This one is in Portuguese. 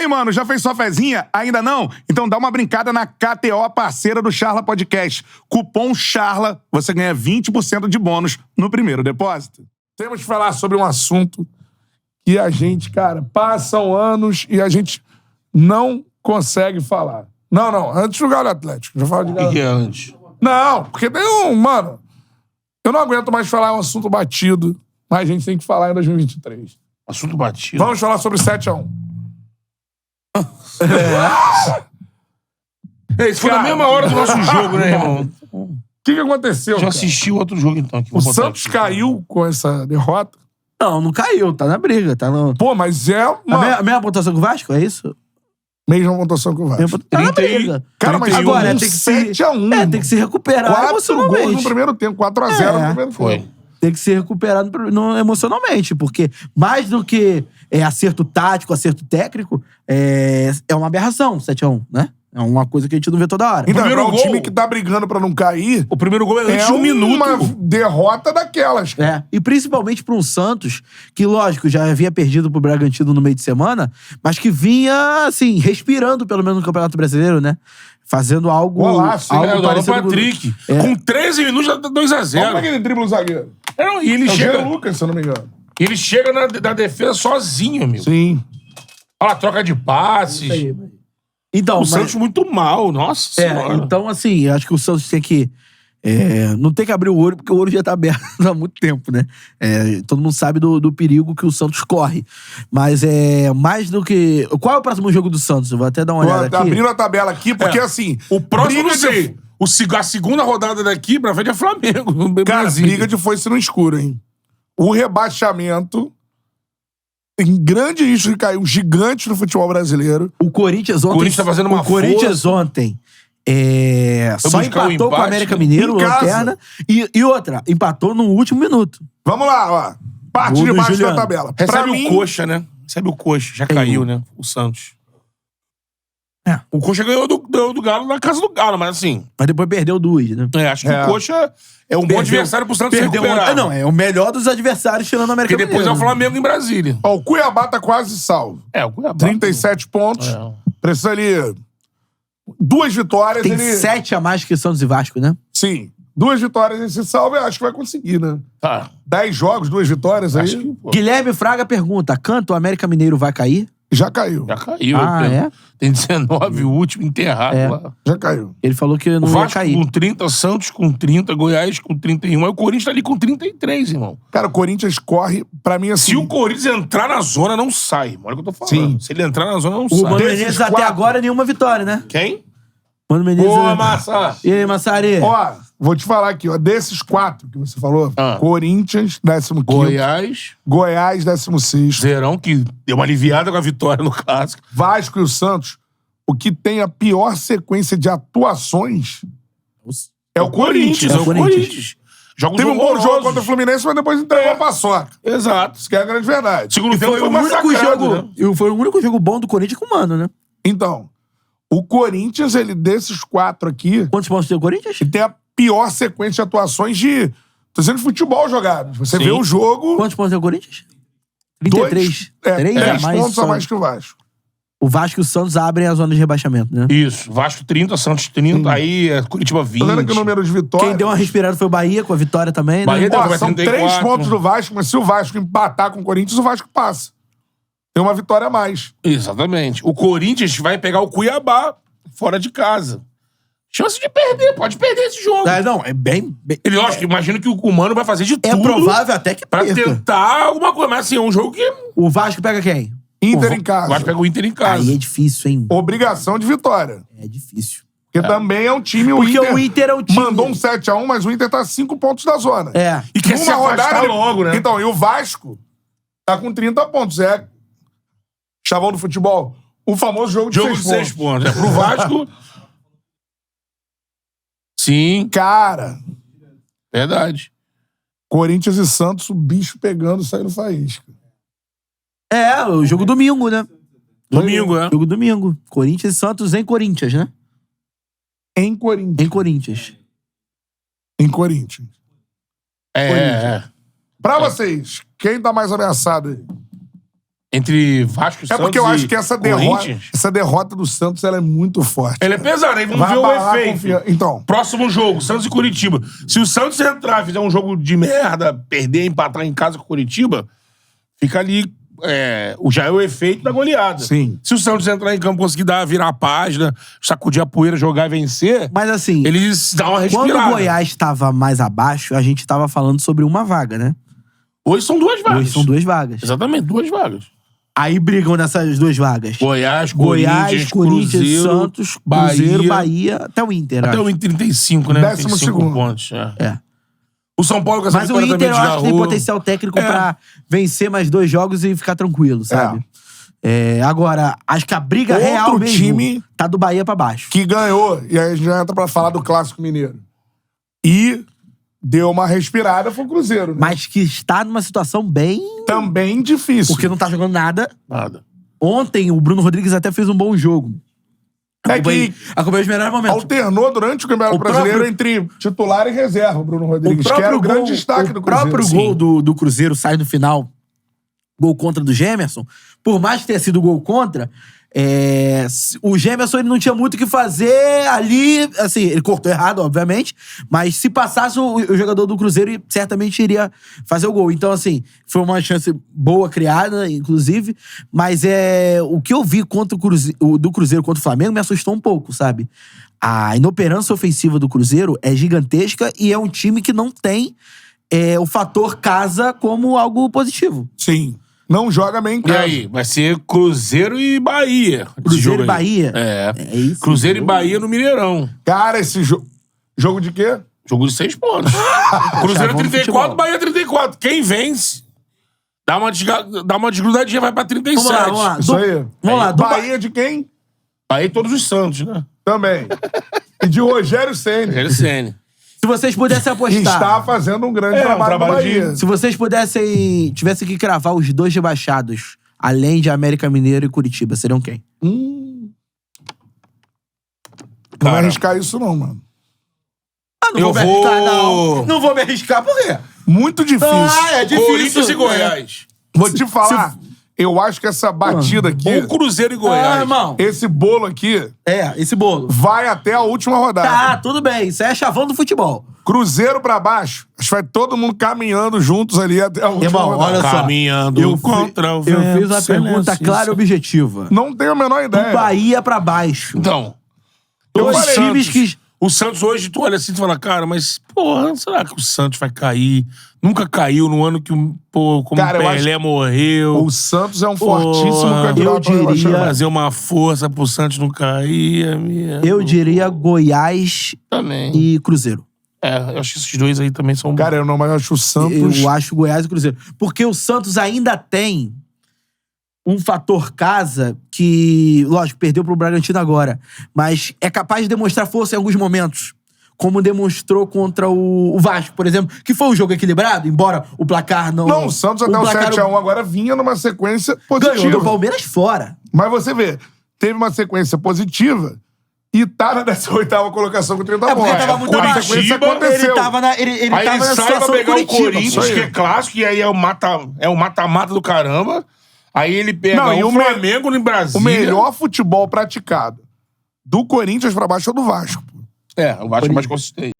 aí, mano, já fez sua fezinha? Ainda não? Então dá uma brincada na KTO, parceira do Charla Podcast. Cupom CHARLA, você ganha 20% de bônus no primeiro depósito. Temos que falar sobre um assunto que a gente, cara, passam anos e a gente não consegue falar. Não, antes do Galo Atlético. Já falo de Galo. O que é antes? Não, porque tem mano, eu não aguento mais falar um assunto batido, mas a gente tem que falar em 2023. Assunto batido. Vamos falar sobre 7-1. Isso foi na mesma hora do nosso jogo, né, irmão? O que aconteceu, Já cara? assisti o outro jogo, então. O Santos caiu com essa derrota. Não caiu, tá na briga, tá no... Pô, mas é A mesma pontuação que o Vasco, é isso? mesma pontuação que o Vasco. Tá na briga. Cara, mas agora um tem que se 7-1. tem que se recuperar 4 emocionalmente. gols no primeiro tempo, 4-0 no primeiro tempo. Foi. Tem que se recuperar emocionalmente, porque mais do que acerto tático, acerto técnico, é uma aberração, 7-1, né? É uma coisa que a gente não vê toda hora. Então, primeiro é um gol- time que tá brigando pra não cair. O primeiro gol é antes É de um minuto. uma derrota daquelas. E principalmente para um Santos que, lógico, já havia perdido pro Bragantino no meio de semana, mas que vinha, assim, respirando pelo menos no Campeonato Brasileiro, né? Fazendo algo, Golaço, hein? algo É, o parecido com- Patrick. Com 13 minutos já tá 2-0. Como é que ele dribla o zagueiro? Não, e ele É o chega, Jean Lucas, se eu não me engano. ele chega na defesa sozinho, amigo. Sim. Olha lá, troca de passes. Então, O mas- Santos muito mal, nossa senhora. então, assim, eu acho que o Santos tem que... não tem que abrir o olho, porque o olho já tá aberto há muito tempo, né? Todo mundo sabe do perigo que o Santos corre. Mas mais do que... Qual é o próximo jogo do Santos? Eu vou até dar uma olhada Tô aqui. abrindo a tabela aqui, porque assim... O próximo eu não briga sei. A segunda rodada daqui pra frente é Flamengo. Cara, Brasília. briga de foice no escuro, hein? O rebaixamento tem grande risco de cair um gigante no futebol brasileiro. O Corinthians ontem... O Corinthians tá fazendo uma O Corinthians força. ontem... só buscar o empatou com o empate América Mineiro, em casa. lanterna. E outra, empatou no último minuto. Vamos lá, ó. Parte Gol de do baixo da Juliano. tabela. Recebe Pra o mim, Coxa, né? Recebe o Coxa. Já caiu, né? O Santos. O Coxa ganhou do Galo na casa do Galo, mas assim... Mas depois perdeu duas, né? acho que o Coxa é um bom adversário pro Santos se Perdeu recuperar. Não, é o melhor dos adversários tirando o América Porque depois é o Mineiro. Flamengo em Brasília. ó, o Cuiabá tá quase salvo. O Cuiabá. 37 pontos. É. Precisa ali... 2 vitórias. Tem ele... 7 a mais que Santos e Vasco, né? Sim. 2 vitórias ele se salva, eu acho que vai conseguir, né? Tá. 10 jogos, 2 vitórias aí. Acho que, pô, Guilherme Fraga pergunta: Canto, o América Mineiro vai cair? Já caiu. já caiu. É? Tem 19, o último enterrado lá. Já caiu. Ele falou que O não ia Vasco cair. com 30, Santos com 30, Goiás com 31. Aí o Corinthians tá ali com 33, irmão. Cara, o Corinthians corre, pra mim, assim... Se o Corinthians entrar na zona, não sai, irmão. Olha o que eu tô falando. Sim. Se ele entrar na zona, não O sai. Mano Desses Menezes até 4. agora nenhuma vitória, né? Quem? Mano Menezes. Boa, Massa! E aí, Massari? Ó, vou te falar aqui, ó. Desses 4 que você falou, Corinthians, 15º. Goiás, Goiás, 16º. Zerão, que deu uma aliviada com a vitória no Clássico. Vasco e o Santos, o que tem a pior sequência de atuações é o Corinthians. É o Corinthians. Joga Teve um bom horrorosos. jogo contra o Fluminense, mas depois entregou a paçoca. Exato. Isso que é a grande verdade. Segundo tempo Foi foi o único massacrado, jogo. né? Foi o único jogo bom do Corinthians com o Mano, né? Então, o Corinthians, ele desses 4 aqui, Quantos pontos tem o Corinthians? ele tem a pior sequência de atuações de... Tô dizendo de futebol jogado. Você vê o jogo... Quantos pontos tem o Corinthians? 33. 3 a 10 mais. pontos só. a mais que o Vasco. O Vasco e o Santos abrem a zona de rebaixamento, né? Isso. Vasco 30, Santos 30, aí Curitiba 20. Tô vendo que o número de vitórias... Quem deu uma respirada foi o Bahia, com a vitória também, né? Bahia deu- Ó, vai são 34. 3 pontos do Vasco, mas se o Vasco empatar com o Corinthians, o Vasco passa. Tem uma vitória a mais. Exatamente. O Corinthians vai pegar o Cuiabá fora de casa. Chance de perder, pode perder esse jogo. Não, é bem... Ele, lógico, imagino que o Mano vai fazer de É tudo provável até que pra perca. tentar alguma coisa. Mas assim, é um jogo que... O Vasco pega quem? Inter em casa. O Vasco pega o Inter em casa. Aí é difícil, hein? Obrigação de vitória. É difícil. Porque também é um time... Porque o Inter é um time... Mandou um 7-1, mas o Inter tá a 5 pontos da zona. É. E quer se afastar logo, né? Então, e o Vasco tá com 30 pontos. É chavão do futebol. O famoso jogo de Jogo 6 de 6 pontos. É pro Vasco... Sim, Cara, verdade. Corinthians e Santos, o bicho pegando, saindo faísca. O jogo domingo, né? Domingo, é. Jogo domingo. Corinthians e Santos em Corinthians, né? Em Corinthians. Em Corinthians. Em Corinthians. É. Pra vocês, quem tá mais ameaçado aí? Entre Vasco e É Santos porque eu acho que essa Corinthians. derrota do Santos ela é muito forte. Ele é pesado, aí vamos Vai ver o abalar a efeito. Então, Próximo jogo, Santos e Curitiba. Se o Santos entrar e fizer um jogo de merda, perder, empatar em casa com o Curitiba, fica ali. Já é o efeito da goleada. Sim. Se o Santos entrar em campo, conseguir virar a página, sacudir a poeira, jogar e vencer, Mas assim, eles dão uma respirada. quando o Goiás estava mais abaixo, a gente estava falando sobre uma vaga, né? Hoje são 2 vagas. Hoje são 2 vagas. Exatamente, 2 vagas. Aí brigam nessas 2 vagas. Goiás, Corinthians, Cruzeiro, Santos, Cruzeiro, Bahia, até o Inter. Até acho. o Inter 35, né? Tem 12º. 5 pontos. É. O São Paulo com essa Mas o vitória Inter também eu acho que tem desgarrou. potencial técnico pra vencer mais 2 jogos e ficar tranquilo, sabe? Agora, acho que a briga Outro real mesmo time tá do Bahia pra baixo. que ganhou, e aí a gente já entra pra falar do Clássico Mineiro. E deu uma respirada, foi o Cruzeiro, né? Mas que está numa situação bem... Também difícil. Porque não tá jogando nada. Nada. Ontem, o Bruno Rodrigues até fez um bom jogo. Acompanhei os melhores momentos. Alternou durante o Campeonato O Brasileiro próprio- entre titular e reserva, o Bruno Rodrigues, que era o grande destaque do Cruzeiro. O próprio Sim. gol do Cruzeiro sai no final, gol contra do Gemerson, por mais que tenha sido gol contra, o Gemerson ele não tinha muito o que fazer ali, assim, ele cortou errado, obviamente, mas se passasse o jogador do Cruzeiro, ele certamente iria fazer o gol. Então, assim, foi uma chance boa criada, inclusive, mas o que eu vi contra do Cruzeiro contra o Flamengo me assustou um pouco, sabe? A inoperância ofensiva do Cruzeiro é gigantesca e é um time que não tem o fator casa como algo positivo. Sim. Não joga bem em E casa. aí? Vai ser Cruzeiro e Bahia. esse Cruzeiro jogo e aí. Bahia? É. É isso. Cruzeiro e Bahia no Mineirão. Cara, esse jogo de quê? Jogo de 6 pontos. Cruzeiro Chavão do 34, futebol. Bahia 34. Quem vence, dá uma desgrudadinha, vai pra 37. Vamos lá. Isso aí. Vamos lá. Bahia de quem? Bahia todos os Santos, né? Também. E de Rogério Ceni. Rogério Ceni. Se vocês pudessem Que apostar... está fazendo um grande trabalho no Bahia. Se vocês tivessem que cravar os 2 rebaixados, além de América Mineiro e Curitiba, seriam quem? Não vai Cara. arriscar isso não, mano. Não Eu vou me arriscar, vou- não. Não vou me arriscar, por quê? Muito difícil. É difícil. Corinthians e Goiás. Vou te falar. Eu acho que essa batida aqui, Ou Cruzeiro e Goiás. irmão. esse bolo aqui, Esse bolo. vai até a última rodada. Tá, tudo bem. Isso é chavão do futebol. Cruzeiro pra baixo, acho que vai todo mundo caminhando juntos ali até a última Irmão, rodada. olha só. Caminhando contra o vento. Eu fiz uma pergunta silêncio. clara e objetiva. Não tenho a menor ideia. Do Bahia pra baixo. Então, Dois o times Santos, que... o Santos hoje, tu olha assim e fala, cara, mas, porra, será que o Santos vai cair? Nunca caiu no ano que, como Cara, eu o Pelé acho- morreu. O Santos é um Porra, fortíssimo candidato eu ao diria- rebaixamento. Fazer uma força pro Santos não cair. Eu diria Goiás Também. e Cruzeiro. Eu acho que esses dois aí também são... Cara, eu não, mas eu acho o Santos... Eu acho Goiás e Cruzeiro. Porque o Santos ainda tem um fator casa que, lógico, perdeu pro Bragantino agora, mas é capaz de demonstrar força em alguns momentos. Como demonstrou contra o Vasco, por exemplo, que foi um jogo equilibrado, embora o placar não... Não, o Santos até o placar 7x1 agora vinha numa sequência positiva. ganhou do Palmeiras fora. Mas você vê, teve uma sequência positiva e tá na 18ª colocação com 30 É porque pontos. tava muito A abaixo. sequência Curitiba, aconteceu. Ele tava na, ele Aí tava ele na sai pra situação do pegar o Curitiba. Corinthians, isso aí. que é clássico, e aí é o mata-mata do caramba. Aí ele pega Não, e o o me- Flamengo no Brasil. O melhor futebol praticado do Corinthians pra baixo é o do Vasco. O Vasco é mais consistente.